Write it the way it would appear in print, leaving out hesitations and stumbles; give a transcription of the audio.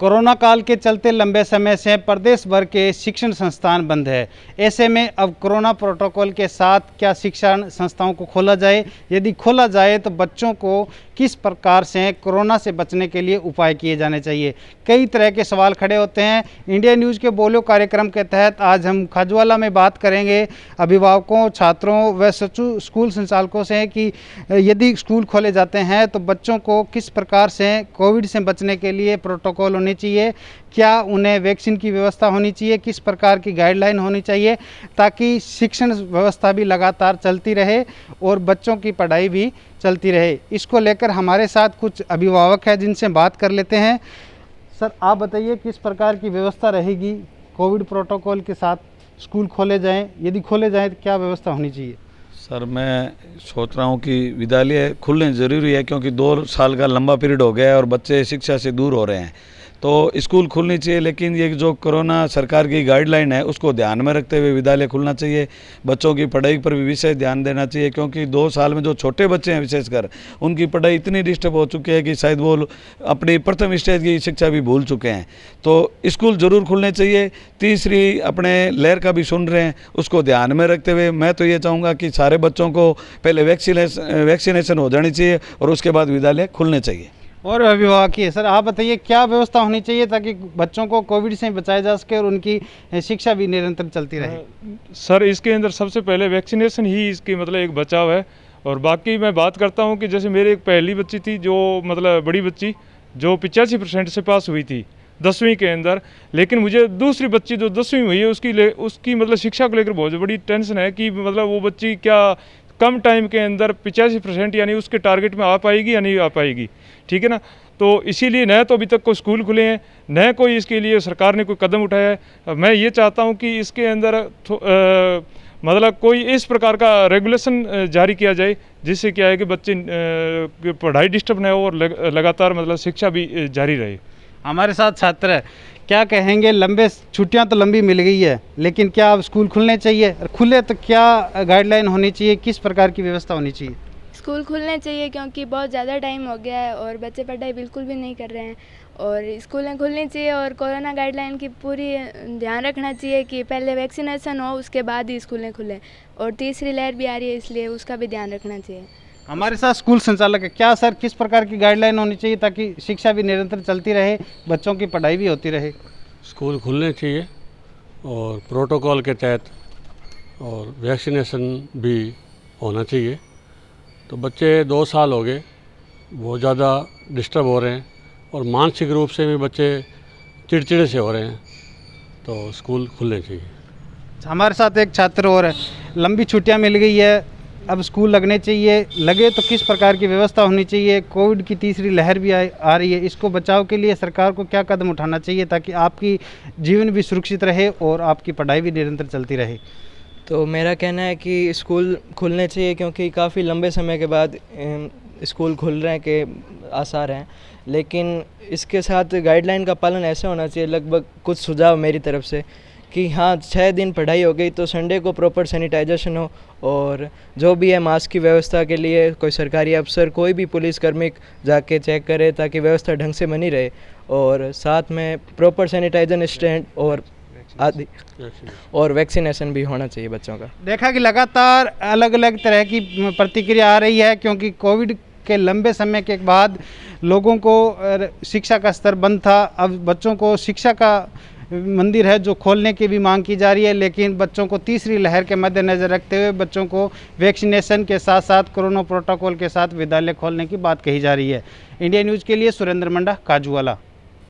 Corona काल के चलते लंबे समय से प्रदेश भर के शिक्षण संस्थान बंद है। ऐसे में अब कोरोना प्रोटोकॉल के साथ क्या शिक्षण संस्थाओं को खोला जाए, यदि खोला जाए तो बच्चों को किस प्रकार से कोरोना से बचने के लिए उपाय किए जाने चाहिए। कई तरह के सवाल खड़े होते हैं। इंडिया न्यूज़ के बोलो कार्यक्रम के तहत आज हम खाजूवाला में बात करेंगे अभिभावकों, छात्रों व स्कूल संचालकों से कि यदि स्कूल खोले जाते हैं तो बच्चों को किस प्रकार से कोविड से बचने के लिए प्रोटोकॉल होने चाहिए, क्या उन्हें वैक्सीन की व्यवस्था होनी चाहिए, किस प्रकार की गाइडलाइन होनी चाहिए ताकि शिक्षण व्यवस्था भी लगातार चलती रहे और बच्चों की पढ़ाई भी चलती रहे। इसको लेकर हमारे साथ कुछ अभिभावक हैं जिनसे बात कर लेते हैं। सर, आप बताइए किस प्रकार की व्यवस्था रहेगी कोविड प्रोटोकॉल के साथ स्कूल खोले जाएं, यदि खोले जाएं तो क्या व्यवस्था होनी चाहिए? सर, मैं सोच रहा हूँ कि विद्यालय खुलने ज़रूरी है क्योंकि 2 साल का लंबा पीरियड हो गया है और बच्चे शिक्षा से दूर हो रहे हैं, तो स्कूल खुलनी चाहिए। लेकिन ये जो कोरोना सरकार की गाइडलाइन है उसको ध्यान में रखते हुए विद्यालय खुलना चाहिए। बच्चों की पढ़ाई पर भी विशेष ध्यान देना चाहिए क्योंकि 2 साल में जो छोटे बच्चे हैं विशेषकर उनकी पढ़ाई इतनी डिस्टर्ब हो चुकी है कि शायद वो अपनी प्रथम स्टेज की शिक्षा भी भूल चुके हैं। तो स्कूल ज़रूर खुलने चाहिए। तीसरी अपने लहर का भी सुन रहे हैं, उसको ध्यान में रखते हुए मैं तो ये चाहूँगा कि सारे बच्चों को पहले वैक्सीनेशन हो जानी चाहिए और उसके बाद विद्यालय खुलने चाहिए। और अभिभावक सर, आप बताइए क्या व्यवस्था होनी चाहिए ताकि बच्चों को कोविड से बचाया जा सके और उनकी शिक्षा भी निरंतर चलती रहे? सर, इसके अंदर सबसे पहले वैक्सीनेशन ही इसकी मतलब एक बचाव है। और बाकी मैं बात करता हूँ कि जैसे मेरी एक पहली बच्ची थी जो मतलब बड़ी बच्ची जो 85% से पास हुई थी 10वीं के अंदर, लेकिन मुझे दूसरी बच्ची जो 10वीं हुई है उसकी मतलब शिक्षा को लेकर बहुत बड़ी टेंशन है कि मतलब वो बच्ची क्या कम टाइम के अंदर 85% यानी उसके टारगेट में आ पाएगी या नहीं आ पाएगी, ठीक है ना। तो इसीलिए न तो अभी तक कोई स्कूल खुले हैं, न कोई इसके लिए सरकार ने कोई कदम उठाया है। मैं ये चाहता हूँ कि इसके अंदर मतलब कोई इस प्रकार का रेगुलेशन जारी किया जाए जिससे क्या है कि बच्चे पढ़ाई डिस्टर्ब न हो और लगातार मतलब शिक्षा भी जारी रहे। हमारे साथ छात्र है, क्या कहेंगे? लंबे छुट्टियां तो लंबी मिल गई है, लेकिन क्या अब स्कूल खुलने चाहिए? खुले तो क्या गाइडलाइन होनी चाहिए, किस प्रकार की व्यवस्था होनी चाहिए? स्कूल खुलने चाहिए क्योंकि बहुत ज़्यादा टाइम हो गया है और बच्चे पढ़ाई बिल्कुल भी नहीं कर रहे हैं और स्कूलें खुलनी चाहिए और कोरोना गाइडलाइन की पूरी ध्यान रखना चाहिए कि पहले वैक्सीनेशन हो उसके बाद ही स्कूलें खुलें और तीसरी लहर भी आ रही है इसलिए उसका भी ध्यान रखना चाहिए। हमारे साथ स्कूल संचालक है, क्या सर किस प्रकार की गाइडलाइन होनी चाहिए ताकि शिक्षा भी निरंतर चलती रहे, बच्चों की पढ़ाई भी होती रहे? स्कूल खुलने चाहिए और प्रोटोकॉल के तहत और वैक्सीनेशन भी होना चाहिए। तो बच्चे 2 साल हो गए बहुत ज़्यादा डिस्टर्ब हो रहे हैं और मानसिक रूप से भी बच्चे चिड़चिड़े से हो रहे हैं, तो स्कूल खुलने चाहिए। हमारे साथ एक छात्र और है, लंबी छुट्टियां मिल गई है, अब स्कूल लगने चाहिए, लगे तो किस प्रकार की व्यवस्था होनी चाहिए? कोविड की तीसरी लहर भी आ रही है, इसको बचाव के लिए सरकार को क्या कदम उठाना चाहिए ताकि आपकी जीवन भी सुरक्षित रहे और आपकी पढ़ाई भी निरंतर चलती रहे? तो मेरा कहना है कि स्कूल खुलने चाहिए क्योंकि काफ़ी लंबे समय के बाद स्कूल खुल रहे के आसार हैं, लेकिन इसके साथ गाइडलाइन का पालन ऐसे होना चाहिए। लगभग कुछ सुझाव मेरी तरफ से कि हाँ, 6 दिन पढ़ाई हो गई तो संडे को प्रॉपर सैनिटाइजेशन हो और जो भी है मास्क की व्यवस्था के लिए कोई सरकारी अफसर, कोई भी पुलिसकर्मी जाके चेक करे ताकि व्यवस्था ढंग से बनी रहे और साथ में प्रॉपर सैनिटाइजर स्टैंड और आदि और वैक्सीनेशन भी होना चाहिए बच्चों का। देखा कि लगातार अलग अलग तरह की प्रतिक्रिया आ रही है क्योंकि कोविड के लंबे समय के बाद लोगों को शिक्षा का स्तर बंद था, अब बच्चों को शिक्षा का मंदिर है जो खोलने की भी मांग की जा रही है, लेकिन बच्चों को तीसरी लहर के मद्देनज़र रखते हुए बच्चों को वैक्सीनेशन के साथ साथ कोरोना प्रोटोकॉल के साथ विद्यालय खोलने की बात कही जा रही है। इंडिया न्यूज़ के लिए सुरेंद्र मंडा, खाजूवाला।